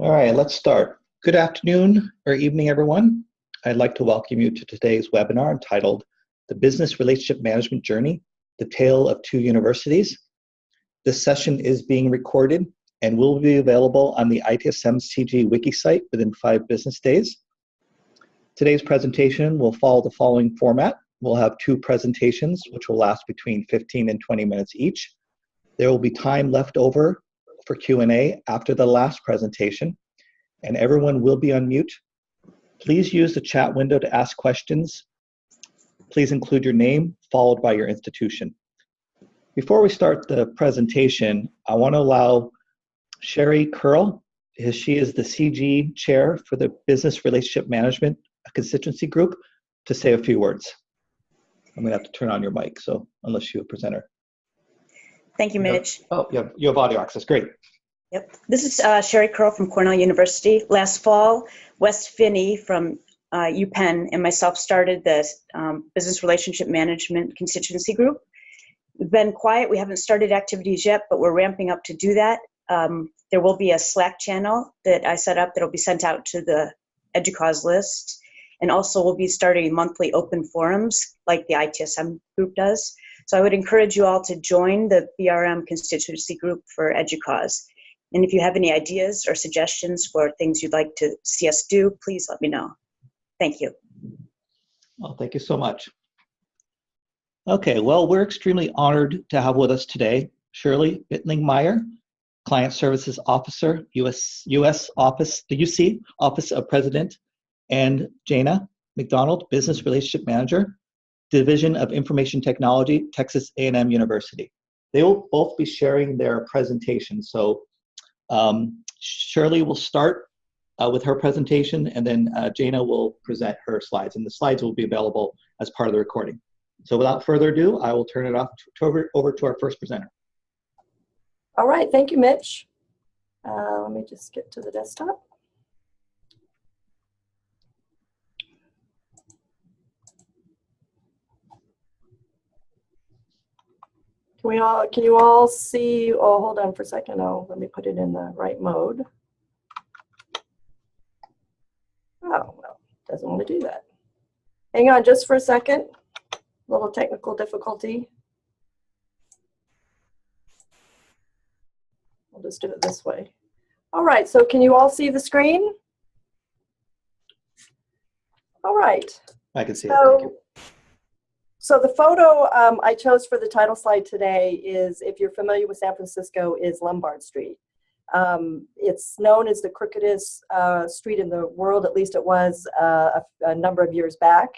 All right, let's start. Good afternoon or evening, everyone. I'd like to welcome you to today's webinar entitled The Business Relationship Management Journey, The Tale of Two Universities. This session is being recorded and will be available on the ITSM CG wiki site within 5 business days. Today's presentation will follow the following format. We'll have 2 presentations, which will last between 15 and 20 minutes each. There will be time left over for Q&A after the last presentation, and everyone will be on mute. Please use the chat window to ask questions. Please include your name, followed by your institution. Before we start the presentation, I want to allow Sherry Curl, she is the CG chair for the Business Relationship Management Constituency Group, to say a few words. I'm going to have to turn on your mic, so unless you're a presenter. Thank you, Mitch. Oh, you have audio access. Great. Yep. This is Sherry Curl from Cornell University. Last fall, Wes Finney from UPenn and myself started the Business Relationship Management Constituency Group. We've been quiet. We haven't started activities yet, but we're ramping up to do that. There will be a Slack channel that I set up that will be sent out to the EDUCAUSE list. And also we'll be starting monthly open forums like the ITSM group does. So I would encourage you all to join the BRM constituency group for EDUCAUSE. And if you have any ideas or suggestions for things you'd like to see us do, please let me know. Thank you. Well, thank you so much. Okay, well, we're extremely honored to have with us today Shirley Bittling-Meyer, Client Services Officer, US Office, the UC Office of President, and Jana McDonald, Business Relationship Manager, Division of Information Technology, Texas A&M University. They will both be sharing their presentation. So Shirley will start with her presentation, and then Jana will present her slides, and the slides will be available as part of the recording. So without further ado, I will turn it over to our first presenter. All right, thank you, Mitch. Let me just get to the desktop. Can you all see? Oh, hold on for a second. Oh, let me put it in the right mode. Oh, well, doesn't want to do that. Hang on just for a second. A little technical difficulty. We'll just do it this way. All right, so can you all see the screen? All right. I can see it. Thank you. So the photo I chose for the title slide today is, if you're familiar with San Francisco, is Lombard Street. It's known as the crookedest street in the world, at least it was a number of years back.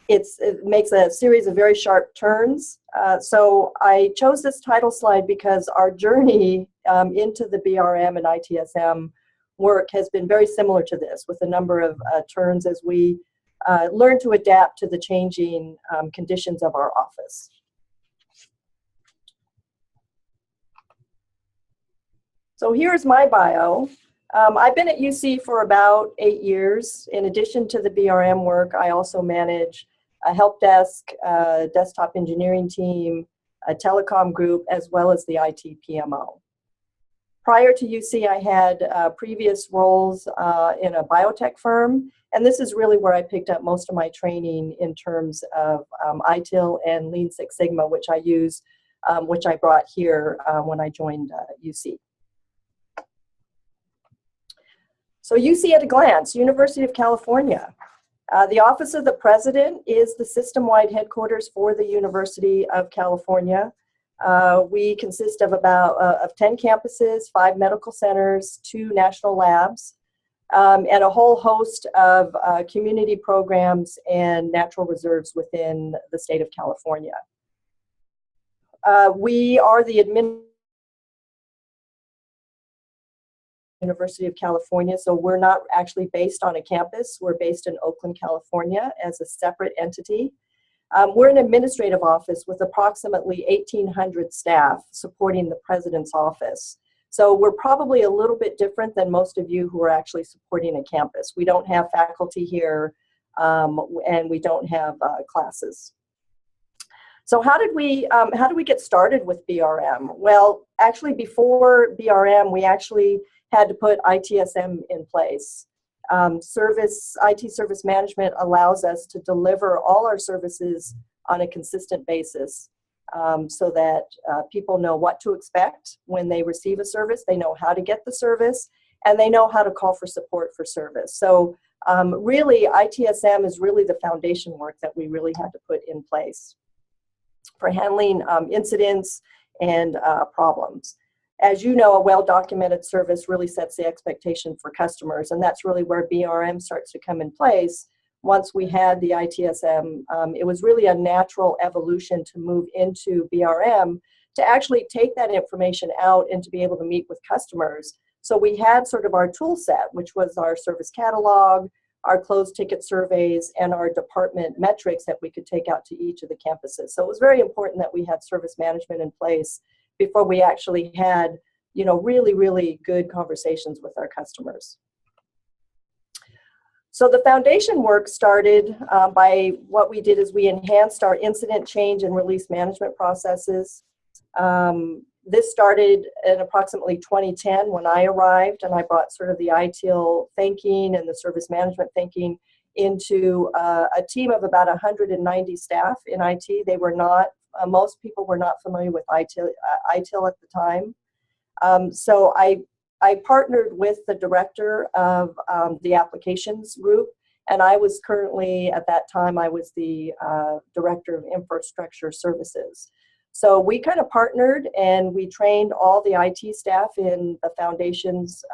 It makes a series of very sharp turns. So I chose this title slide because our journey into the BRM and ITSM work has been very similar to this, with a number of turns as we learn to adapt to the changing conditions of our office. So here's my bio. I've been at UC for about 8 years. In addition to the BRM work, I also manage a help desk, a desktop engineering team, a telecom group, as well as the IT PMO. Prior to UC, I had previous roles in a biotech firm, and this is really where I picked up most of my training in terms of ITIL and Lean Six Sigma, which I use, which I brought here when I joined UC. So UC at a glance, University of California. The Office of the President is the system-wide headquarters for the University of California. We consist of about 10 campuses, 5 medical centers, 2 national labs, and a whole host of community programs and natural reserves within the state of California. We are the University of California, so we're not actually based on a campus. We're based in Oakland, California as a separate entity. We're an administrative office with approximately 1,800 staff supporting the president's office. So we're probably a little bit different than most of you who are actually supporting a campus. We don't have faculty here, and we don't have classes. So how did we get started with BRM? Well, actually before BRM, we actually had to put ITSM in place. IT service management allows us to deliver all our services on a consistent basis, so that people know what to expect when they receive a service, they know how to get the service, and they know how to call for support for service. So really, ITSM is really the foundation work that we really had to put in place for handling incidents and problems. As you know, a well-documented service really sets the expectation for customers, and that's really where BRM starts to come in place. Once we had the ITSM, it was really a natural evolution to move into BRM to actually take that information out and to be able to meet with customers. So we had sort of our tool set, which was our service catalog, our closed ticket surveys, and our department metrics that we could take out to each of the campuses. So it was very important that we had service management in place before we actually had, you know, really, really good conversations with our customers. So the foundation work started by what we did is we enhanced our incident change and release management processes. This started in approximately 2010 when I arrived, and I brought sort of the ITIL thinking and the service management thinking into a team of about 190 staff in IT. They were not, most people were not familiar with ITIL at the time. So I partnered with the director of the applications group, and I was currently, at that time, I was the director of infrastructure services. So we kind of partnered, and we trained all the IT staff in the foundations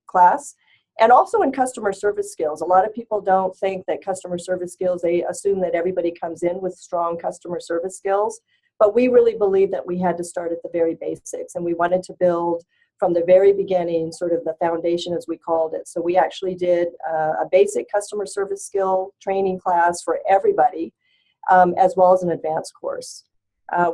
class, and also in customer service skills. A lot of people don't think that customer service skills, they assume that everybody comes in with strong customer service skills, but we really believe that we had to start at the very basics, and we wanted to build from the very beginning sort of the foundation, as we called it. So we actually did a basic customer service skill training class for everybody, as well as an advanced course.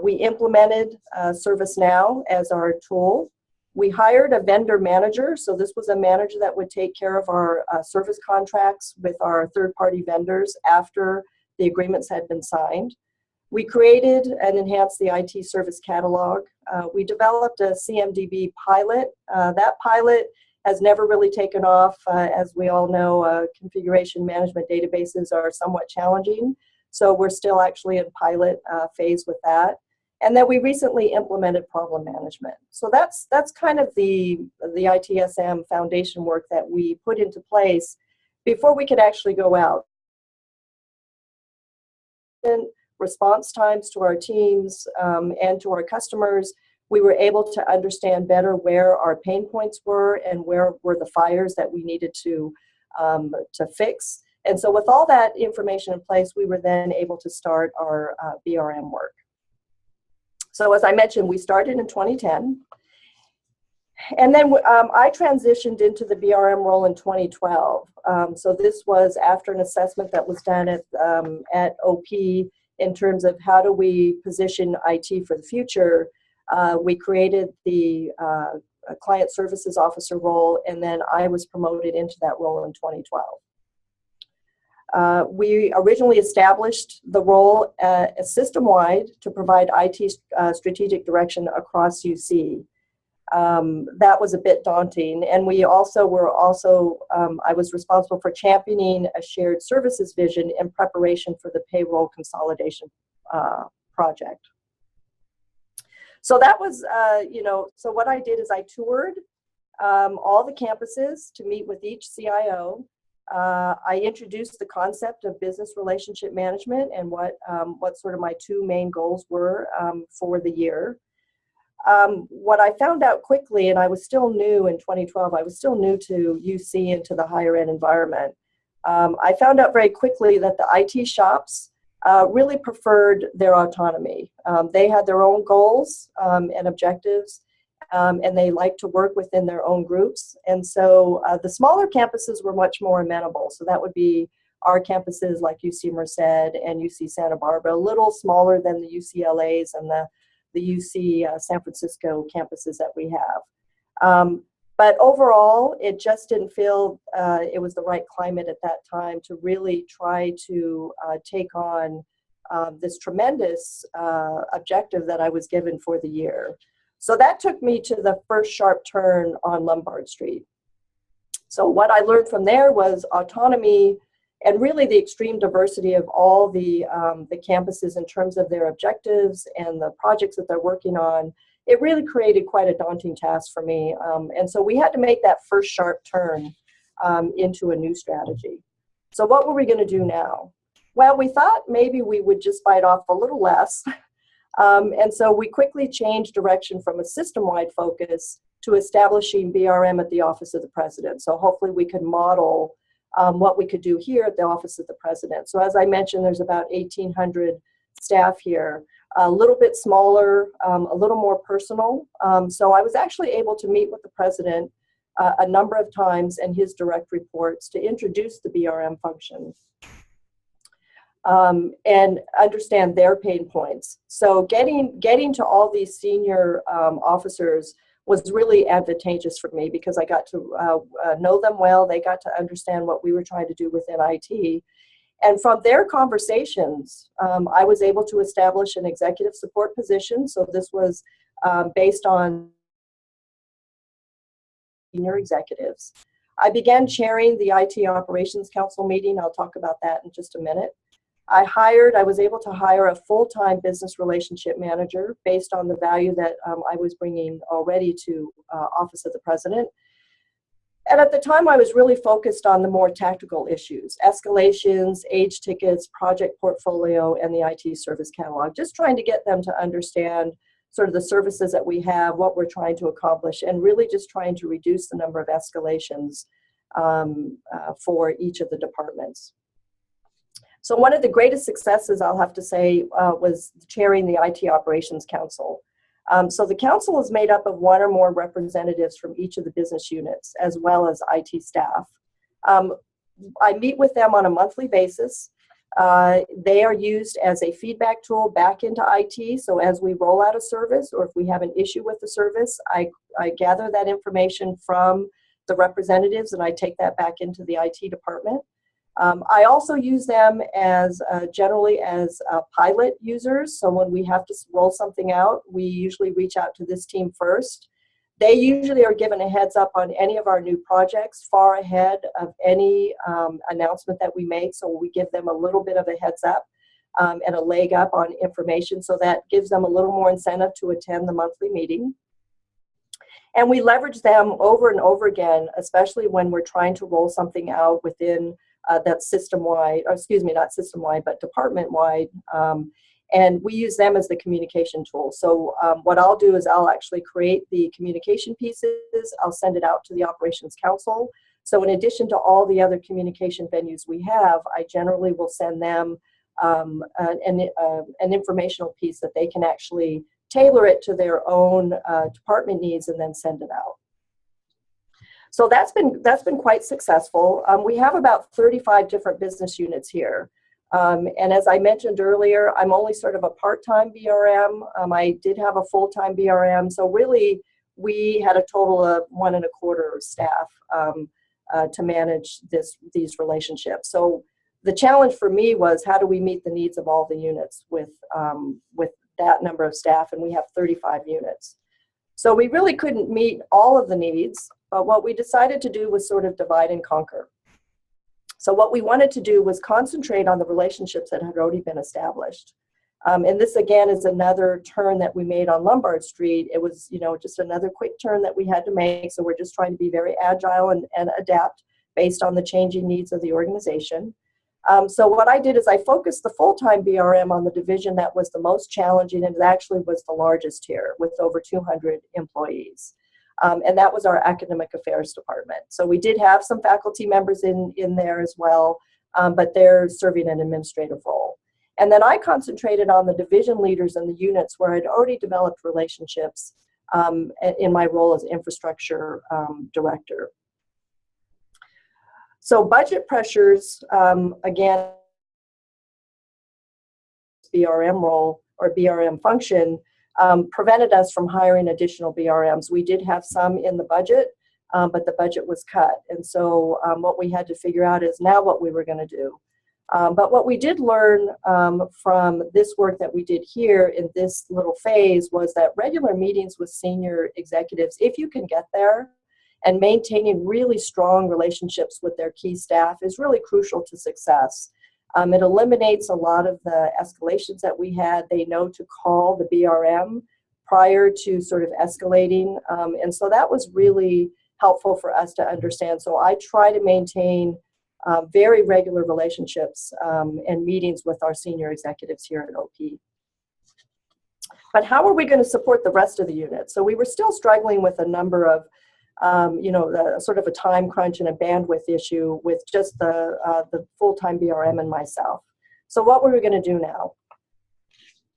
We implemented ServiceNow as our tool. We hired a vendor manager, so this was a manager that would take care of our service contracts with our third-party vendors after the agreements had been signed. We created and enhanced the IT service catalog. We developed a CMDB pilot. That pilot has never really taken off. As we all know, configuration management databases are somewhat challenging, so we're still actually in pilot phase with that. And then we recently implemented problem management. So that's kind of the ITSM foundation work that we put into place before we could actually go out. And response times to our teams and to our customers, we were able to understand better where our pain points were and where were the fires that we needed to fix. And so with all that information in place, we were then able to start our BRM work. So as I mentioned, we started in 2010. And then I transitioned into the BRM role in 2012. So this was after an assessment that was done at OP in terms of how do we position IT for the future. We created the client services officer role, and then I was promoted into that role in 2012. We originally established the role system-wide to provide IT strategic direction across UC. That was a bit daunting, and we also were I was responsible for championing a shared services vision in preparation for the payroll consolidation project. So that was, so what I did is I toured all the campuses to meet with each CIO. I introduced the concept of business relationship management and what sort of my two main goals were for the year. What I found out quickly, and I was still new in 2012, I was still new to UC and to the higher ed environment. I found out very quickly that the IT shops really preferred their autonomy. They had their own goals and objectives, and they like to work within their own groups. And so the smaller campuses were much more amenable. So that would be our campuses like UC Merced and UC Santa Barbara, a little smaller than the UCLAs and the UC San Francisco campuses that we have. But overall, it just didn't feel it was the right climate at that time to really try to take on this tremendous objective that I was given for the year. So that took me to the first sharp turn on Lombard Street. So what I learned from there was autonomy and really the extreme diversity of all the campuses in terms of their objectives and the projects that they're working on. It really created quite a daunting task for me. And so we had to make that first sharp turn into a new strategy. So what were we going to do now? Well, we thought maybe we would just bite off a little less. And so we quickly changed direction from a system-wide focus to establishing BRM at the Office of the President. So hopefully we could model what we could do here at the Office of the President. So as I mentioned, there's about 1,800 staff here, a little bit smaller, a little more personal. So I was actually able to meet with the President a number of times and his direct reports to introduce the BRM function and understand their pain points. So getting to all these senior officers was really advantageous for me because I got to know them well. They got to understand what we were trying to do within IT. And from their conversations, I was able to establish an executive support position. So this was based on senior executives. I began chairing the IT Operations Council meeting. I'll talk about that in just a minute. I was able to hire a full-time business relationship manager based on the value that I was bringing already to Office of the President. And at the time, I was really focused on the more tactical issues, escalations, age tickets, project portfolio, and the IT service catalog, just trying to get them to understand sort of the services that we have, what we're trying to accomplish, and really just trying to reduce the number of escalations for each of the departments. So one of the greatest successes, I'll have to say, was chairing the IT Operations Council. So the council is made up of one or more representatives from each of the business units, as well as IT staff. I meet with them on a monthly basis. They are used as a feedback tool back into IT. So as we roll out a service, or if we have an issue with the service, I gather that information from the representatives and I take that back into the IT department. I also use them as generally as pilot users. So when we have to roll something out, we usually reach out to this team first. They usually are given a heads up on any of our new projects far ahead of any announcement that we make. So we give them a little bit of a heads up and a leg up on information. So that gives them a little more incentive to attend the monthly meeting. And we leverage them over and over again, especially when we're trying to roll something out within that's system-wide, or excuse me, not system-wide, but department-wide. And we use them as the communication tool. So what I'll do is I'll actually create the communication pieces. I'll send it out to the Operations Council. So in addition to all the other communication venues we have, I generally will send them an informational piece that they can actually tailor it to their own department needs and then send it out. So that's been quite successful. We have about 35 different business units here. And as I mentioned earlier, I'm only sort of a part-time BRM. I did have a full-time BRM. So really, we had a total of 1.25 staff to manage these relationships. So the challenge for me was, how do we meet the needs of all the units with that number of staff? And we have 35 units. So we really couldn't meet all of the needs. But what we decided to do was sort of divide and conquer. So what we wanted to do was concentrate on the relationships that had already been established. And this, again, is another turn that we made on Lombard Street. It was, just another quick turn that we had to make. So we're just trying to be very agile and adapt based on the changing needs of the organization. So what I did is I focused the full-time BRM on the division that was the most challenging, and it actually was the largest here with over 200 employees. And that was our academic affairs department. So we did have some faculty members in there as well, but they're serving an administrative role. And then I concentrated on the division leaders and the units where I'd already developed relationships in my role as infrastructure director. So budget pressures, again, BRM role or BRM function, prevented us from hiring additional BRMs. We did have some in the budget, but the budget was cut. And so what we had to figure out is now what we were going to do. But what we did learn from this work that we did here in this little phase was that regular meetings with senior executives, if you can get there, and maintaining really strong relationships with their key staff is really crucial to success. It eliminates a lot of the escalations that we had. They know to call the BRM prior to sort of escalating. And so that was really helpful for us to understand. So I try to maintain very regular relationships and meetings with our senior executives here at OP. But how are we going to support the rest of the unit? So we were still struggling with a number of sort of a time crunch and a bandwidth issue with just the full-time BRM and myself. So what were we going to do now?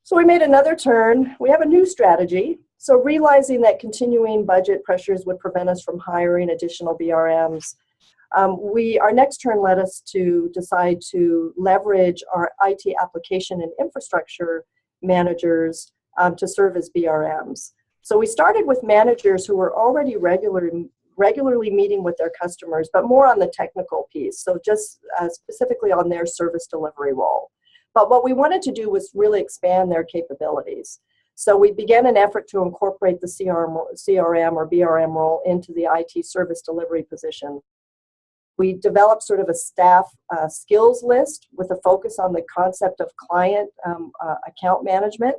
So we made another turn. We have a new strategy. So realizing that continuing budget pressures would prevent us from hiring additional BRMs, our next turn led us to decide to leverage our IT application and infrastructure managers to serve as BRMs. So we started with managers who were already regularly meeting with their customers, but more on the technical piece, so just specifically on their service delivery role. But what we wanted to do was really expand their capabilities. So we began an effort to incorporate the CRM or BRM role into the IT service delivery position. We developed sort of a staff skills list with a focus on the concept of client account management,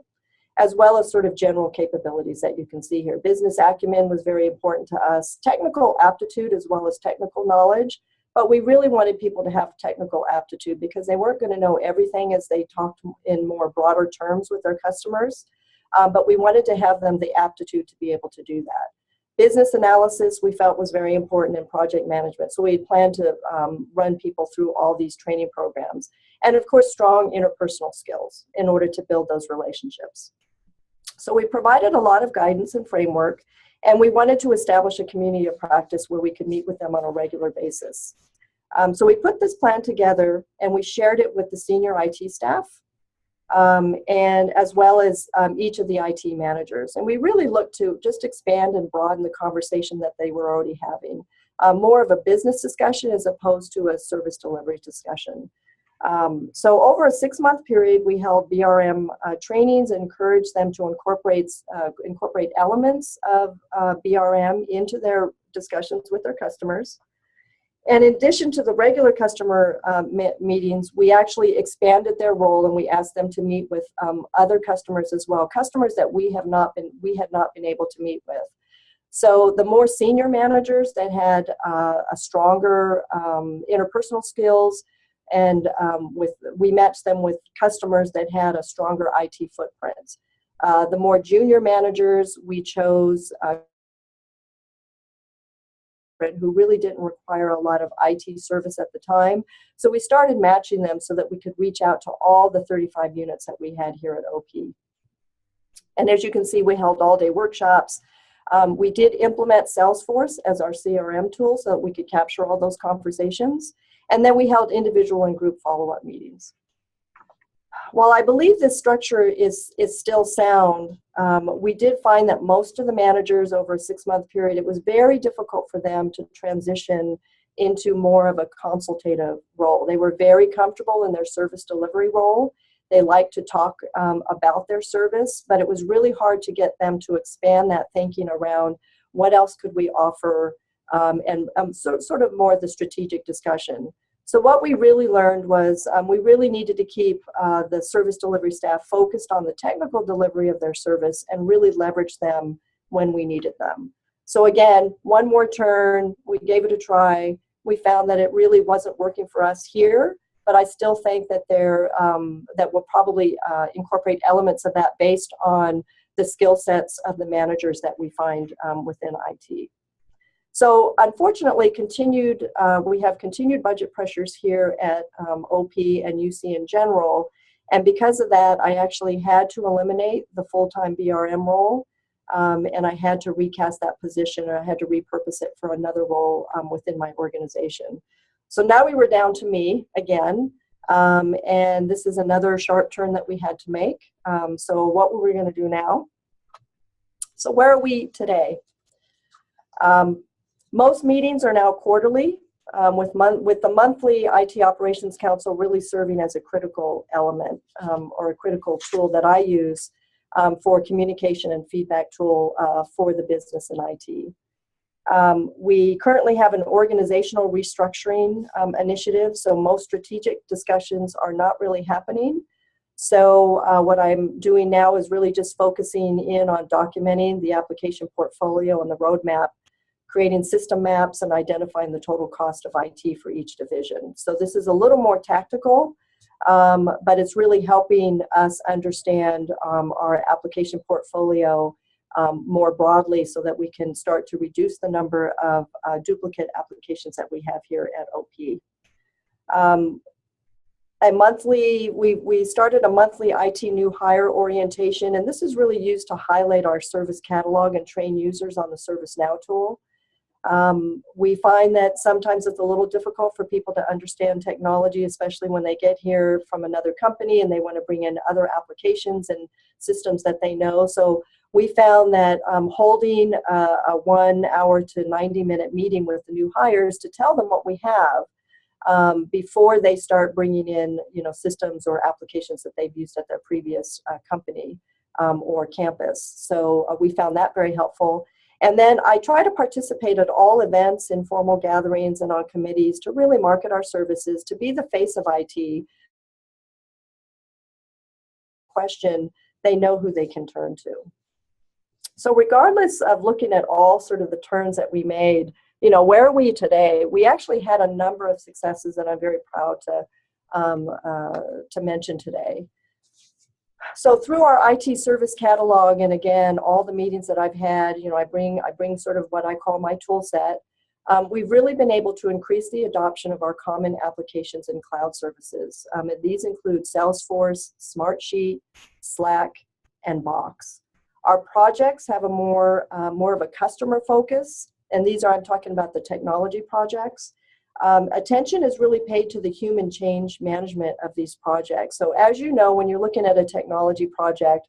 as well as sort of general capabilities that you can see here. Business acumen was very important to us, technical aptitude as well as technical knowledge, but we really wanted people to have technical aptitude because they weren't going to know everything as they talked in more broader terms with their customers, but we wanted to have them the aptitude to be able to do that. Business analysis we felt was very important in project management, so we had planned to run people through all these training programs. And of course, strong interpersonal skills in order to build those relationships. So we provided a lot of guidance and framework, and we wanted to establish a community of practice where we could meet with them on a regular basis. So we put this plan together and we shared it with the senior IT staff and as well as each of the IT managers. And we really looked to just expand and broaden the conversation that they were already having. More of a business discussion as opposed to a service delivery discussion. So over a 6-month period, we held BRM trainings and encouraged them to incorporate elements of BRM into their discussions with their customers. And in addition to the regular customer meetings, we actually expanded their role and we asked them to meet with other customers as well, customers that we had not been able to meet with. So the more senior managers that had a stronger interpersonal skills, and we matched them with customers that had a stronger IT footprint. The more junior managers, we chose who really didn't require a lot of IT service at the time. So we started matching them so that we could reach out to all the 35 units that we had here at OP. And as you can see, we held all-day workshops. We did implement Salesforce as our CRM tool so that we could capture all those conversations. And then we held individual and group follow-up meetings. While I believe this structure is still sound, we did find that most of the managers over a 6-month period, it was very difficult for them to transition into more of a consultative role. They were very comfortable in their service delivery role. They liked to talk about their service, but it was really hard to get them to expand that thinking around what else could we offer and sort of more the strategic discussion. So what we really learned was we really needed to keep the service delivery staff focused on the technical delivery of their service and really leverage them when we needed them. So again, one more turn, we gave it a try. We found that it really wasn't working for us here, but I still think that that we'll probably incorporate elements of that based on the skill sets of the managers that we find within IT. So unfortunately, we have continued budget pressures here at OP and UC in general. And because of that, I actually had to eliminate the full-time BRM role. And I had to recast that position, and I had to repurpose it for another role within my organization. So now we were down to me again. And this is another sharp turn that we had to make. So what were we going to do now? So where are we today? Most meetings are now quarterly, with the monthly IT Operations Council really serving as a critical element or a critical tool that I use for communication and feedback tool for the business and IT. We currently have an organizational restructuring initiative, so most strategic discussions are not really happening. So what I'm doing now is really just focusing in on documenting the application portfolio and the roadmap, creating system maps, and identifying the total cost of IT for each division. So this is a little more tactical, but it's really helping us understand our application portfolio more broadly so that we can start to reduce the number of duplicate applications that we have here at OP. We started a monthly IT new hire orientation, and this is really used to highlight our service catalog and train users on the ServiceNow tool. We find that sometimes it's a little difficult for people to understand technology, especially when they get here from another company and they want to bring in other applications and systems that they know. So we found that holding a 1 hour to 90-minute meeting with the new hires to tell them what we have before they start bringing in, systems or applications that they've used at their previous company or campus. So we found that very helpful. And then I try to participate at all events, informal gatherings, and on committees to really market our services, to be the face of IT. Question, they know who they can turn to. So regardless of looking at all sort of the turns that we made, where are we today? We actually had a number of successes that I'm very proud to mention today. So through our IT service catalog, and again, all the meetings that I've had, I bring sort of what I call my tool set. We've really been able to increase the adoption of our common applications and cloud services. And these include Salesforce, Smartsheet, Slack, and Box. Our projects have a more of a customer focus, and I'm talking about the technology projects. Attention is really paid to the human change management of these projects. So as you know, when you're looking at a technology project,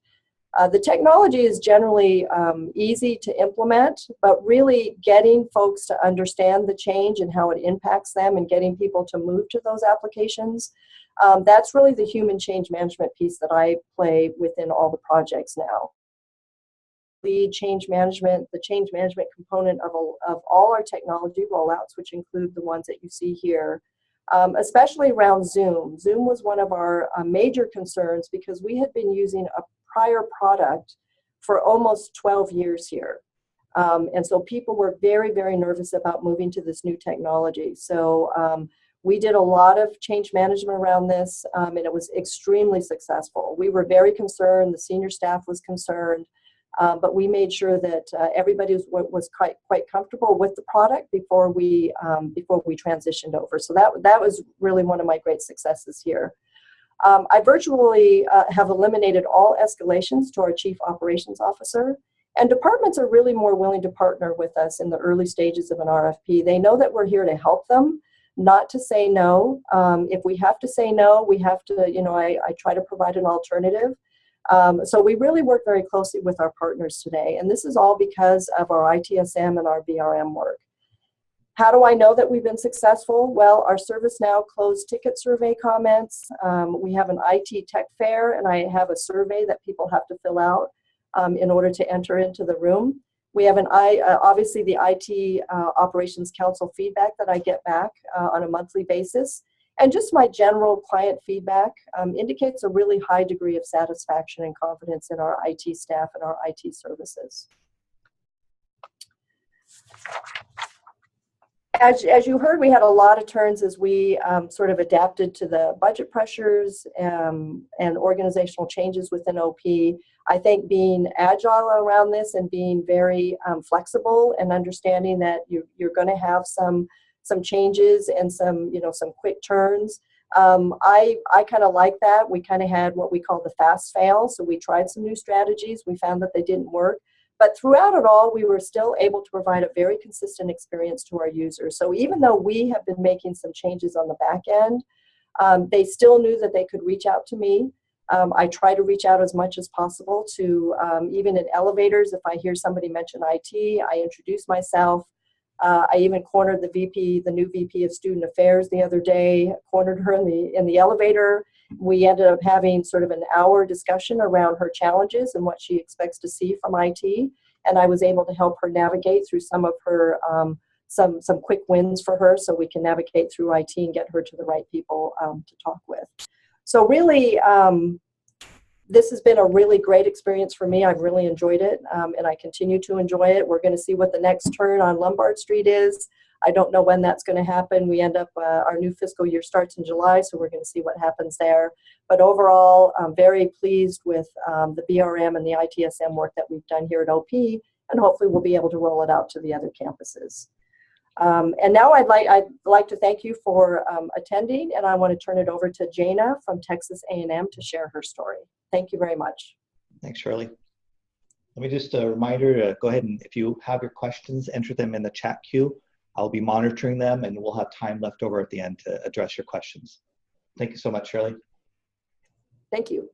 the technology is generally easy to implement, but really getting folks to understand the change and how it impacts them and getting people to move to those applications, that's really the human change management piece that I play within all the projects now. The change management component of all our technology rollouts, which include the ones that you see here, especially around Zoom. Zoom was one of our major concerns because we had been using a prior product for almost 12 years here. And so people were very, very nervous about moving to this new technology. So we did a lot of change management around this, and it was extremely successful. We were very concerned, the senior staff was concerned, but we made sure that everybody was quite comfortable with the product before we transitioned over. So that was really one of my great successes here. I virtually have eliminated all escalations to our Chief Operations Officer, and departments are really more willing to partner with us in the early stages of an RFP. They know that we're here to help them, not to say no. If we have to say no, we have to, I try to provide an alternative. So we really work very closely with our partners today, and this is all because of our ITSM and our BRM work. How do I know that we've been successful? Well, our ServiceNow closed ticket survey comments. We have an IT tech fair, and I have a survey that people have to fill out in order to enter into the room. We have obviously the IT Operations Council feedback that I get back on a monthly basis. And just my general client feedback indicates a really high degree of satisfaction and confidence in our IT staff and our IT services. As you heard, we had a lot of turns as we sort of adapted to the budget pressures and organizational changes within OP. I think being agile around this and being very flexible and understanding that you're going to have some changes and some quick turns. I kind of like that. We kind of had what we call the fast fail. So we tried some new strategies. We found that they didn't work. But throughout it all, we were still able to provide a very consistent experience to our users. So even though we have been making some changes on the back end, they still knew that they could reach out to me. I try to reach out as much as possible to, even in elevators, if I hear somebody mention IT, I introduce myself. I even cornered the new VP of Student Affairs the other day, cornered her in the elevator. We ended up having sort of an hour discussion around her challenges and what she expects to see from IT. And I was able to help her navigate through some of her, some quick wins for her so we can navigate through IT and get her to the right people to talk with. So really, this has been a really great experience for me. I've really enjoyed it, and I continue to enjoy it. We're going to see what the next turn on Lombard Street is. I don't know when that's going to happen. We end up, our new fiscal year starts in July, so we're going to see what happens there. But overall, I'm very pleased with the BRM and the ITSM work that we've done here at OP, and hopefully we'll be able to roll it out to the other campuses. And now I'd like to thank you for attending, and I want to turn it over to Jana from Texas A&M to share her story. Thank you very much. Thanks, Shirley. Let me just a reminder to go ahead and if you have your questions, enter them in the chat queue. I'll be monitoring them and we'll have time left over at the end to address your questions. Thank you so much, Shirley. Thank you.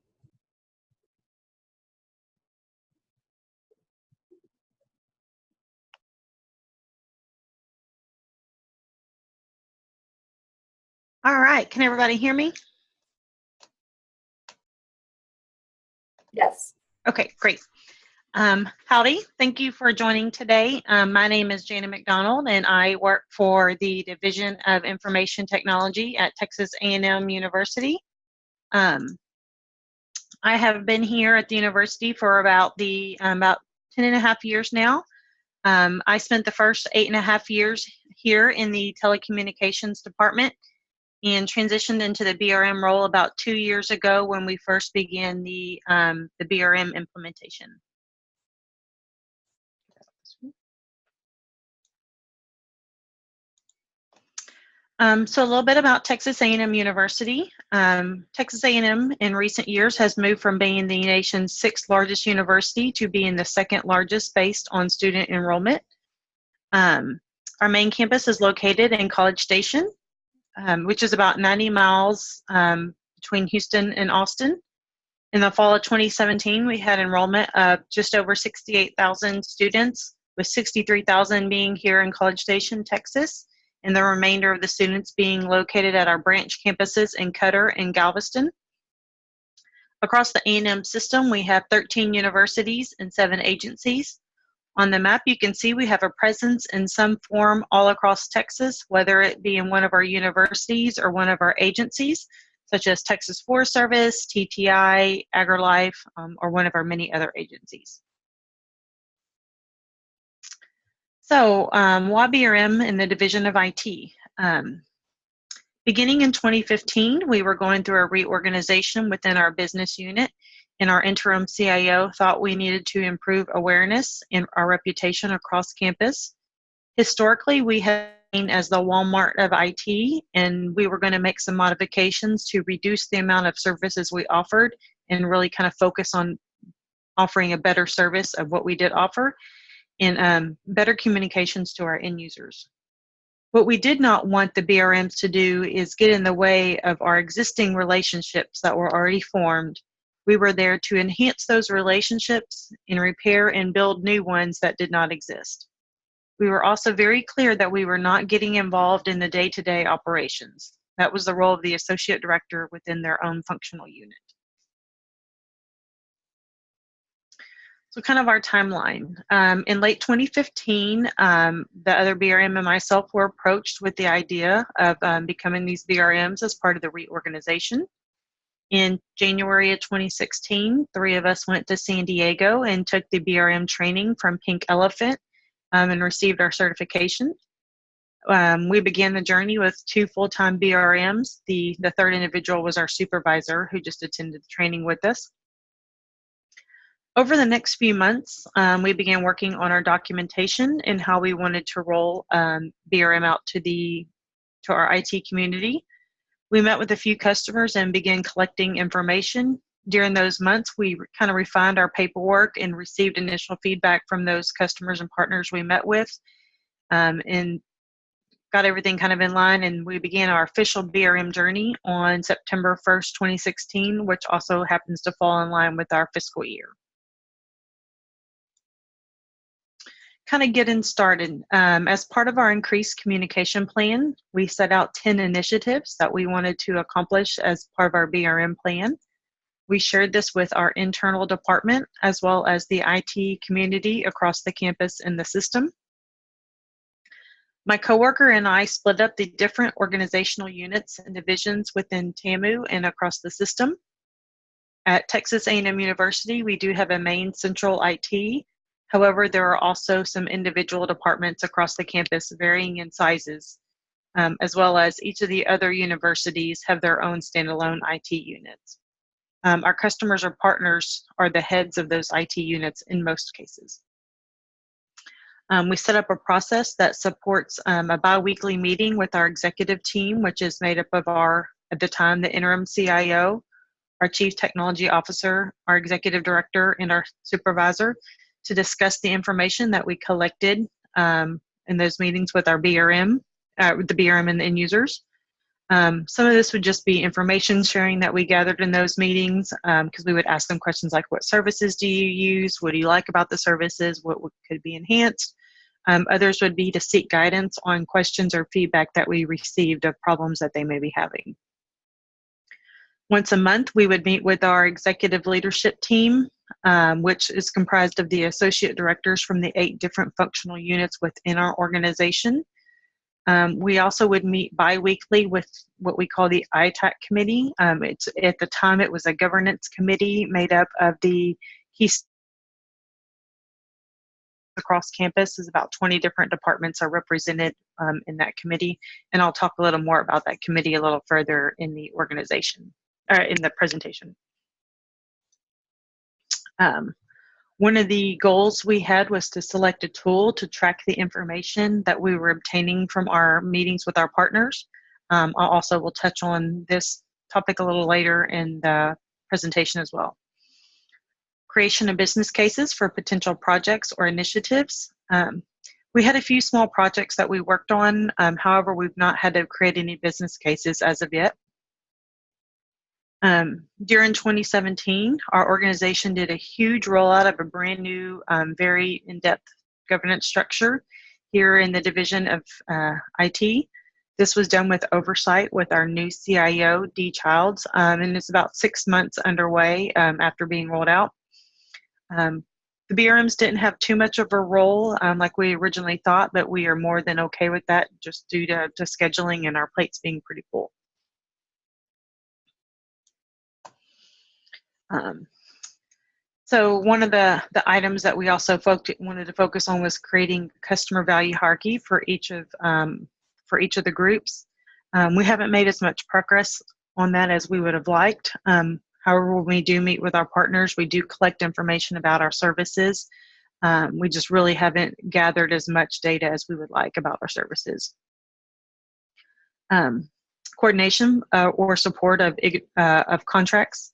All right, can everybody hear me? Yes. Okay, great. Howdy, thank you for joining today. My name is Jana McDonald and I work for the Division of Information Technology at Texas A&M University. I have been here at the university for about 10 and a half years now. I spent the first 8.5 years here in the telecommunications department and transitioned into the BRM role about 2 years ago when we first began the BRM implementation. So a little bit about Texas A&M University. Texas A&M in recent years has moved from being the nation's 6th largest university to being the 2nd largest based on student enrollment. Our main campus is located in College Station, which is about 90 miles between Houston and Austin. In the fall of 2017, we had enrollment of just over 68,000 students, with 63,000 being here in College Station, Texas, and the remainder of the students being located at our branch campuses in Cutter and Galveston. Across the A&M system, we have 13 universities and 7 agencies. On the map, you can see we have a presence in some form all across Texas, whether it be in one of our universities or one of our agencies, such as Texas Forest Service, TTI, AgriLife, or one of our many other agencies. So, why BRM in the Division of IT? Beginning in 2015, we were going through a reorganization within our business unit, and our interim CIO thought we needed to improve awareness and our reputation across campus. Historically, we have been as the Walmart of IT, and we were going to make some modifications to reduce the amount of services we offered and really kind of focus on offering a better service of what we did offer and better communications to our end users. What we did not want the BRMs to do is get in the way of our existing relationships that were already formed. We were there to enhance those relationships and repair and build new ones that did not exist. We were also very clear that we were not getting involved in the day-to-day operations. That was the role of the associate director within their own functional unit. So kind of our timeline. In late 2015, the other BRM and myself were approached with the idea of becoming these BRMs as part of the reorganization. In January of 2016, 3 of us went to San Diego and took the BRM training from Pink Elephant and received our certification. We began the journey with 2 full-time BRMs. The third individual was our supervisor who just attended the training with us. Over the next few months, we began working on our documentation and how we wanted to roll BRM out to our IT community. We met with a few customers and began collecting information. During those months, we kind of refined our paperwork and received initial feedback from those customers and partners we met with, and got everything kind of in line, and we began our official BRM journey on September 1st, 2016, which also happens to fall in line with our fiscal year. kind of getting started. As part of our increased communication plan, we set out 10 initiatives that we wanted to accomplish as part of our BRM plan. We shared this with our internal department as well as the IT community across the campus and the system. My coworker and I split up the different organizational units and divisions within TAMU and across the system. At Texas A&M University, we do have a main central IT. However, there are also some individual departments across the campus varying in sizes, as well as each of the other universities have their own standalone IT units. Our customers or partners are the heads of those IT units in most cases. We set up a process that supports a bi-weekly meeting with our executive team, which is made up of at the time, the interim CIO, our chief technology officer, our executive director, and our supervisor to discuss the information that we collected in those meetings with our BRM, the BRM and the end users. Some of this would just be information sharing that we gathered in those meetings, because we would ask them questions like, what services do you use? What do you like about the services? What could be enhanced? Others would be to seek guidance on questions or feedback that we received of problems that they may be having. Once a month, we would meet with our executive leadership team, which is comprised of the associate directors from the 8 different functional units within our organization. We also would meet bi-weekly with what we call the ITAC committee. At the time, it was a governance committee made up of the key across campus. Is about 20 different departments are represented in that committee, and I'll talk a little more about that committee a little further in the organization, or in the presentation. One of the goals we had was to select a tool to track the information that we were obtaining from our meetings with our partners. I also will touch on this topic a little later in the presentation as well. Creation of business cases for potential projects or initiatives. We had a few small projects that we worked on. However, we've not had to create any business cases as of yet. During 2017, our organization did a huge rollout of a brand new, very in-depth governance structure here in the division of IT. This was done with oversight with our new CIO, Dee Childs, and it's about 6 months underway after being rolled out. The BRMs didn't have too much of a role like we originally thought, but we are more than okay with that just due to scheduling and our plates being pretty full. So one of the items that we also wanted to focus on was creating customer value hierarchy for each of the groups. We haven't made as much progress on that as we would have liked. However, when we do meet with our partners, we do collect information about our services. We just really haven't gathered as much data as we would like about our services. Coordination or support of contracts.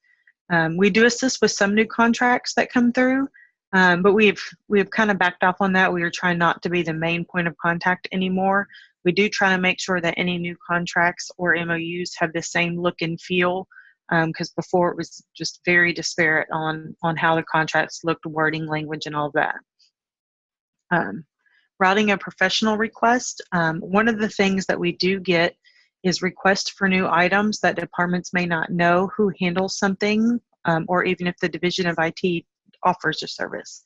We do assist with some new contracts that come through, but we've kind of backed off on that. We are trying not to be the main point of contact anymore. We do try to make sure that any new contracts or MOUs have the same look and feel, because before it was just very disparate on how the contracts looked, wording, language, and all of that. Routing a professional request. One of the things that we do get is requests for new items that departments may not know who handles something, or even if the division of IT offers a service.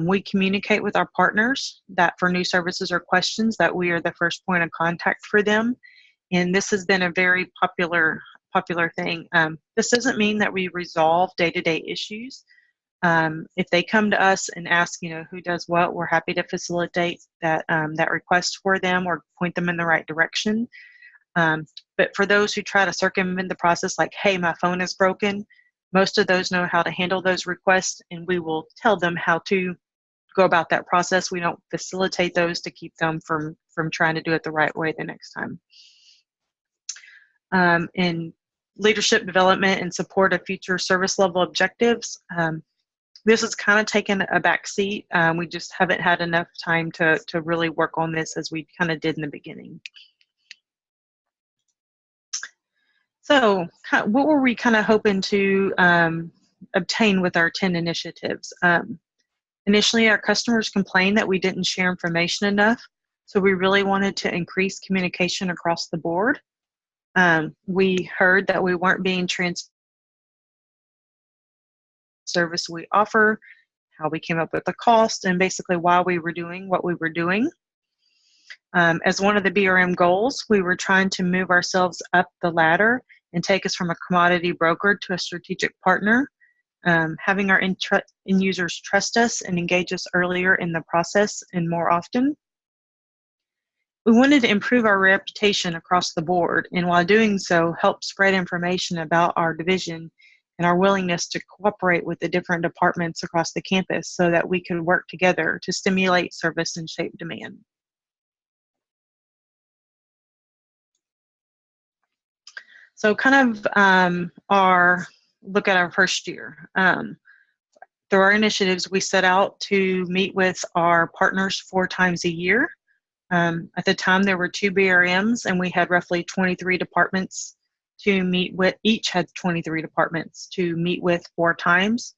We communicate with our partners that for new services or questions that we are the first point of contact for them, and this has been a very popular thing. This doesn't mean that we resolve day-to-day issues. If they come to us and ask, who does what, we're happy to facilitate that request for them or point them in the right direction. But for those who try to circumvent the process, like, hey, my phone is broken, most of those know how to handle those requests, and we will tell them how to go about that process. We don't facilitate those to keep them from trying to do it the right way the next time. In leadership development and support of future service level objectives, this has kind of taken a back seat. We just haven't had enough time to really work on this as we kind of did in the beginning. So what were we kind of hoping to obtain with our 10 initiatives? Initially, our customers complained that we didn't share information enough, so we really wanted to increase communication across the board. We heard that we weren't being transparent service we offer, how we came up with the cost, and basically why we were doing what we were doing. As one of the BRM goals, we were trying to move ourselves up the ladder and take us from a commodity broker to a strategic partner, having our end users trust us and engage us earlier in the process and more often. We wanted to improve our reputation across the board, and while doing so, help spread information about our division and our willingness to cooperate with the different departments across the campus so that we could work together to stimulate service and shape demand. So kind of look at our first year. Through our initiatives, we set out to meet with our partners 4 times a year. At the time, there were 2 BRMs, and we had roughly 23 departments to meet with. Each had 23 departments to meet with 4 times.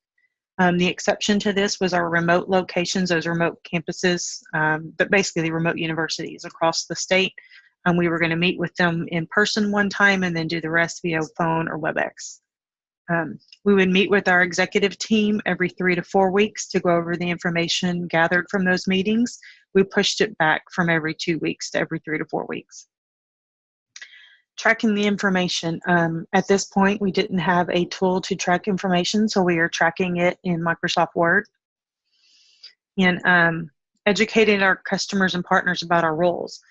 The exception to this was our remote locations, those remote campuses, but basically remote universities across the state. We were going to meet with them in person 1 time and then do the rest via phone or WebEx. We would meet with our executive team every 3 to 4 weeks to go over the information gathered from those meetings. We pushed it back from every 2 weeks to every 3 to 4 weeks. Tracking the information. At this point, we didn't have a tool to track information, so we are tracking it in Microsoft Word. And educating our customers and partners about our roles.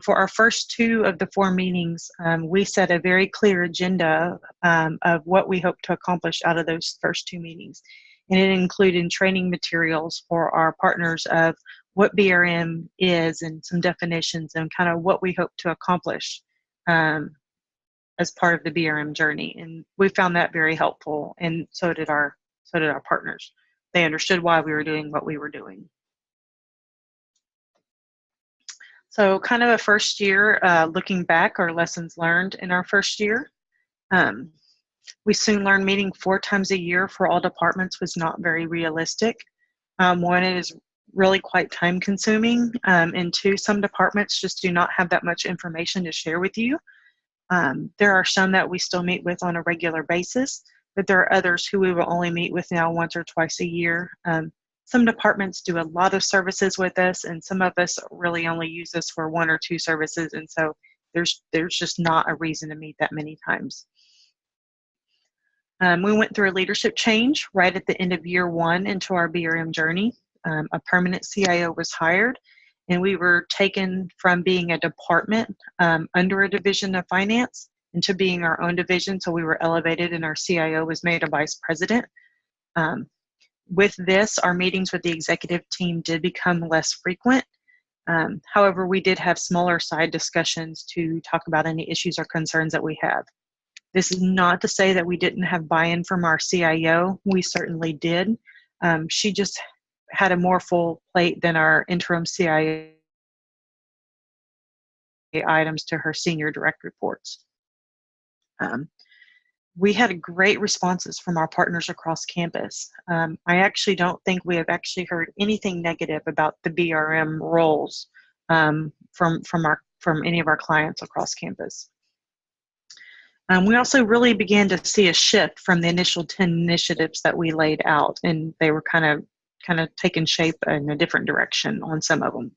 For our first 2 of the 4 meetings, we set a very clear agenda of what we hope to accomplish out of those first 2 meetings. And it included training materials for our partners of what BRM is and some definitions and kind of what we hope to accomplish as part of the BRM journey. And we found that very helpful, and so did our partners. They understood why we were doing what we were doing. So kind of a first year, looking back, our lessons learned in our first year. We soon learned meeting 4 times a year for all departments was not very realistic. 1, it is really quite time consuming, and 2, some departments just do not have that much information to share with you. There are some that we still meet with on a regular basis, but there are others who we will only meet with now once or twice a year. Some departments do a lot of services with us, and some of us really only use us for 1 or 2 services, and so there's just not a reason to meet that many times. We went through a leadership change right at the end of year 1 into our BRM journey. A permanent CIO was hired, and we were taken from being a department under a division of finance into being our own division, so we were elevated and our CIO was made a vice president. With this, our meetings with the executive team did become less frequent. However, we did have smaller side discussions to talk about any issues or concerns that we have. This is not to say that we didn't have buy-in from our CIO. We certainly did. She just had a more full plate than our interim CIO items to her senior direct reports. We had great responses from our partners across campus. I actually don't think we have actually heard anything negative about the BRM roles from any of our clients across campus. We also really began to see a shift from the initial 10 initiatives that we laid out, and they were kind of taking shape in a different direction on some of them.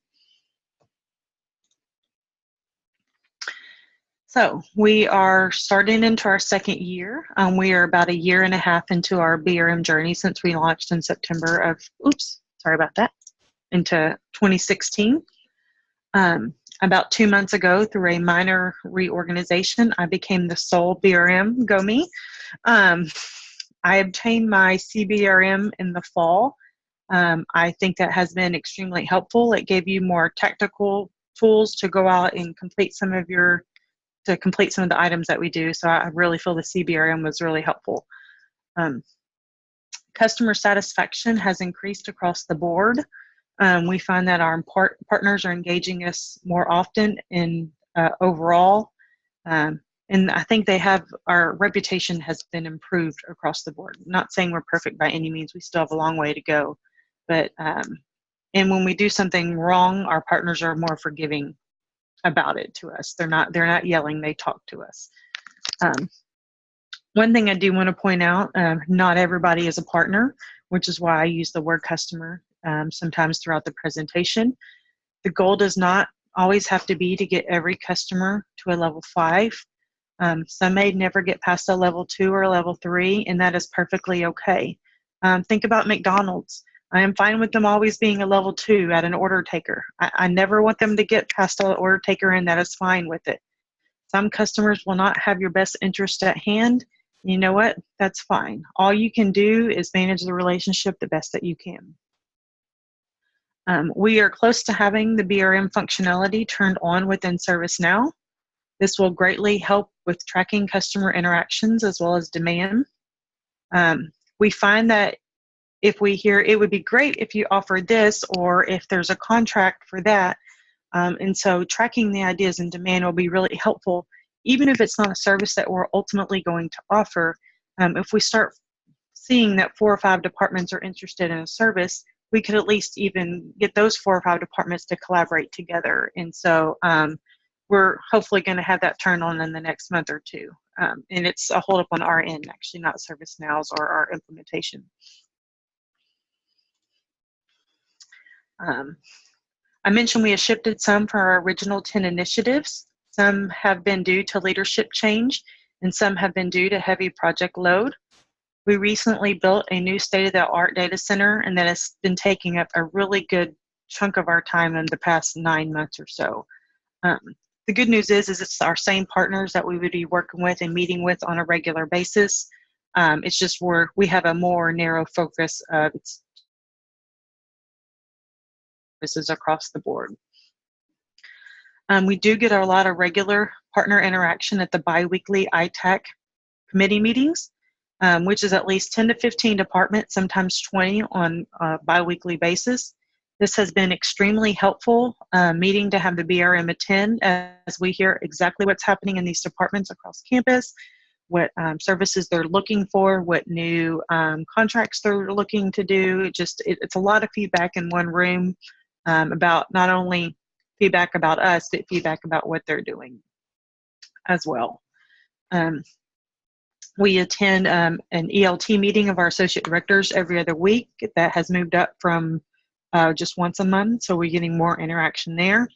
So we are starting into our 2nd year. We are about 1.5 years into our BRM journey since we launched in September of, into 2016. About 2 months ago, through a minor reorganization, I became the sole BRM, go me. I obtained my CBRM in the fall. I think that has been extremely helpful. It gave you more tactical tools to go out and complete some of the items that we do. So I really feel the CBRM was really helpful. Customer satisfaction has increased across the board. We find that our partners are engaging us more often in overall. And I think our reputation has been improved across the board. Not saying we're perfect by any means. We still have a long way to go. But and when we do something wrong, our partners are more forgiving about it to us. They're not yelling, they talk to us. One thing I do want to point out, not everybody is a partner, which is why I use the word customer sometimes throughout the presentation. The goal does not always have to be to get every customer to a level 5. Some may never get past a level 2 or a level 3, and that is perfectly okay. Think about McDonald's. I am fine with them always being a level 2 at an order taker. I never want them to get past an order taker, and that is fine with it. Some customers will not have your best interest at hand. You know what? That's fine. All you can do is manage the relationship the best that you can. We are close to having the BRM functionality turned on within ServiceNow. This will greatly help with tracking customer interactions as well as demand. We find that if we hear, it would be great if you offered this, or if there's a contract for that. And so tracking the ideas and demand will be really helpful, even if it's not a service that we're ultimately going to offer. If we start seeing that 4 or 5 departments are interested in a service, we could at least even get those 4 or 5 departments to collaborate together. And so we're hopefully going to have that turned on in the next month or 2. And it's a hold up on our end, actually, not ServiceNow's or our implementation. I mentioned we have shifted some for our original 10 initiatives. Some have been due to leadership change, and some have been due to heavy project load. We recently built a new state-of-the-art data center, and that has been taking up a really good chunk of our time in the past 9 months or so. The good news is it's our same partners that we would be working with and meeting with on a regular basis. It's just we have a more narrow focus of services across the board. We do get a lot of regular partner interaction at the bi-weekly ITAC committee meetings, which is at least 10 to 15 departments, sometimes 20 on a bi-weekly basis. This has been extremely helpful meeting to have the BRM attend, as we hear exactly what's happening in these departments across campus, what services they're looking for, what new contracts they're looking to do. It's a lot of feedback in one room about not only feedback about us, but feedback about what they're doing as well. We attend an ELT meeting of our associate directors every other week. That has moved up from just once a month, so we're getting more interaction there.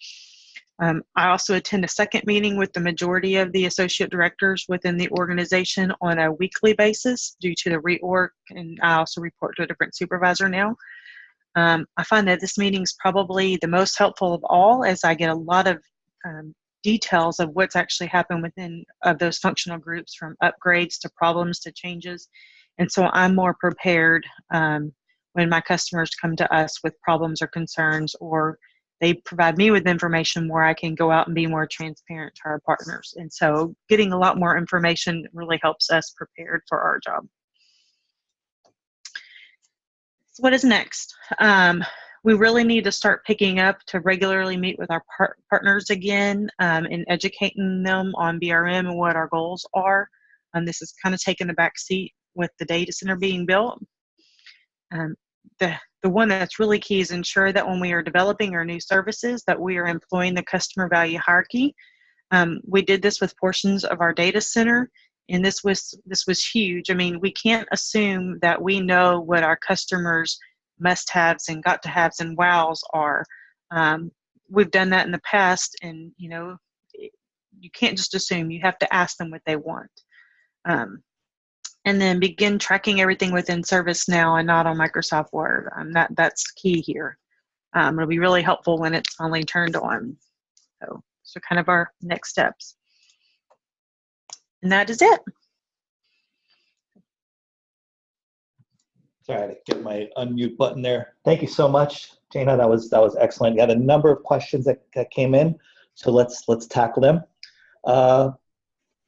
I also attend a second meeting with the majority of the associate directors within the organization on a weekly basis due to the reorg, and I also report to a different supervisor now. I find that this meeting is probably the most helpful of all, as I get a lot of details of what's actually happened within those functional groups, from upgrades to problems to changes. And so I'm more prepared when my customers come to us with problems or concerns, or they provide me with information where I can go out and be more transparent to our partners. And so getting a lot more information really helps us prepared for our job. So what is next? We really need to start picking up to regularly meet with our partners again and educating them on BRM and what our goals are. This is kind of taking a back seat with the data center being built. The one that's really key is ensure that when we are developing our new services, that we are employing the customer value hierarchy. We did this with portions of our data center, and this was huge. I mean, we can't assume that we know what our customers' must-haves and got-to-haves and wows are. We've done that in the past, and you can't just assume. You have to ask them what they want. And then begin tracking everything within ServiceNow and not on Microsoft Word. That's key here. It'll be really helpful when it's finally turned on. So kind of our next steps. And that is it. Sorry, I had to get my unmute button there. Thank you so much, Jana. That was excellent. You had a number of questions that came in, so let's tackle them.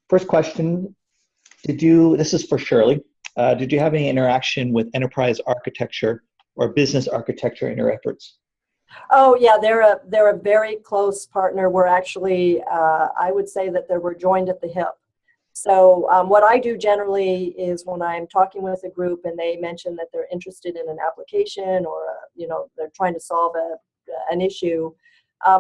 First question. This is for Shirley, did you have any interaction with enterprise architecture or business architecture in your efforts? Oh yeah, they're a very close partner. We're actually, I would say that we're joined at the hip. So what I do generally is when I'm talking with a group and they mention that they're interested in an application or, they're trying to solve an issue,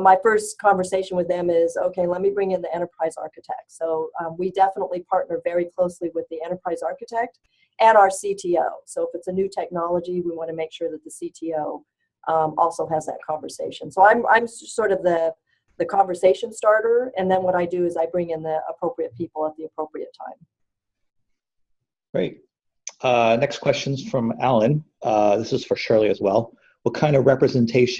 my first conversation with them is, okay, let me bring in the enterprise architect. So we definitely partner very closely with the enterprise architect and our CTO. So if it's a new technology, we want to make sure that the CTO also has that conversation. So I'm sort of the conversation starter, and then what I do is I bring in the appropriate people at the appropriate time. Great. Next question's from Alan. This is for Shirley as well. What kind of representatives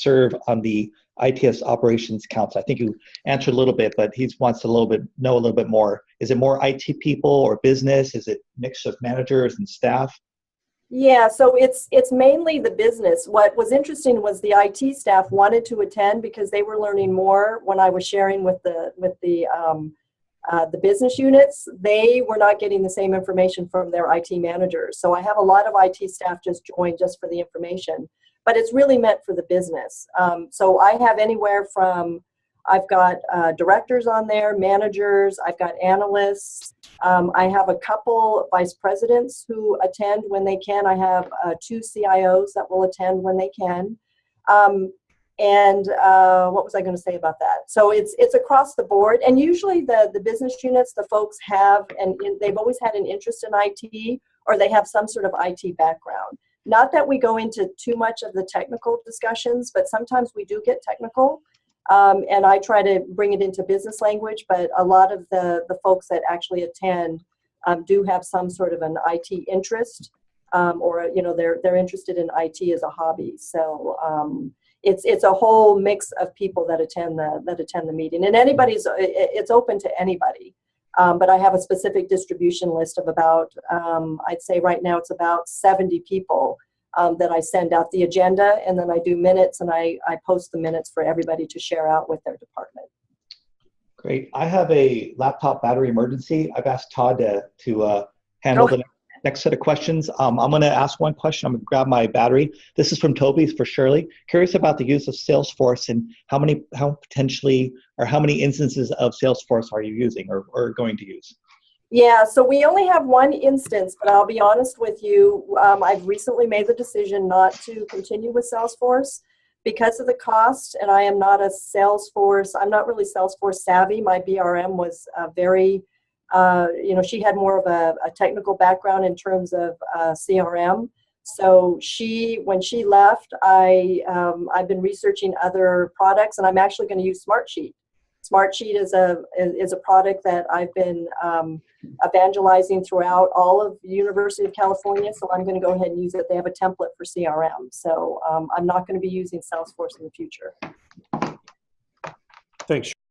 serve on the ITS Operations Council? I think you answered a little bit, but he wants to know a little bit more. Is it more IT people or business? Is it a mix of managers and staff? Yeah, so it's mainly the business. What was interesting was the IT staff wanted to attend because they were learning more when I was sharing with the business units. They were not getting the same information from their IT managers. So I have a lot of IT staff just join just for the information, but it's really meant for the business. So I have anywhere from, I've got directors on there, managers, I've got analysts. I have a couple vice presidents who attend when they can. I have 2 CIOs that will attend when they can. What was I going to say about that? So it's across the board. And usually the business units, the folks have, and they've always had an interest in IT, or they have some sort of IT background. Not that we go into too much of the technical discussions, but sometimes we do get technical. And I try to bring it into business language, but a lot of the folks that actually attend do have some sort of an IT interest, or they're interested in IT as a hobby. So it's a whole mix of people that attend the meeting, and it's open to anybody. But I have a specific distribution list of about I'd say right now it's about 70 people. That I send out the agenda, and then I do minutes, and I post the minutes for everybody to share out with their department. Great. I have a laptop battery emergency. I've asked Todd to handle the next set of questions. I'm going to ask one question. I'm going to grab my battery. This is from Toby for Shirley. Curious about the use of Salesforce and how many instances of Salesforce are you using or going to use? Yeah, so we only have one instance, but I'll be honest with you, I've recently made the decision not to continue with Salesforce because of the cost, and I am not I'm not really Salesforce savvy. My BRM was very, she had more of a technical background in terms of CRM. So when she left, I've been researching other products, and I'm actually going to use Smartsheet. Smartsheet is a product that I've been evangelizing throughout all of the University of California, so I'm going to go ahead and use it. They have a template for CRM, so I'm not going to be using Salesforce in the future.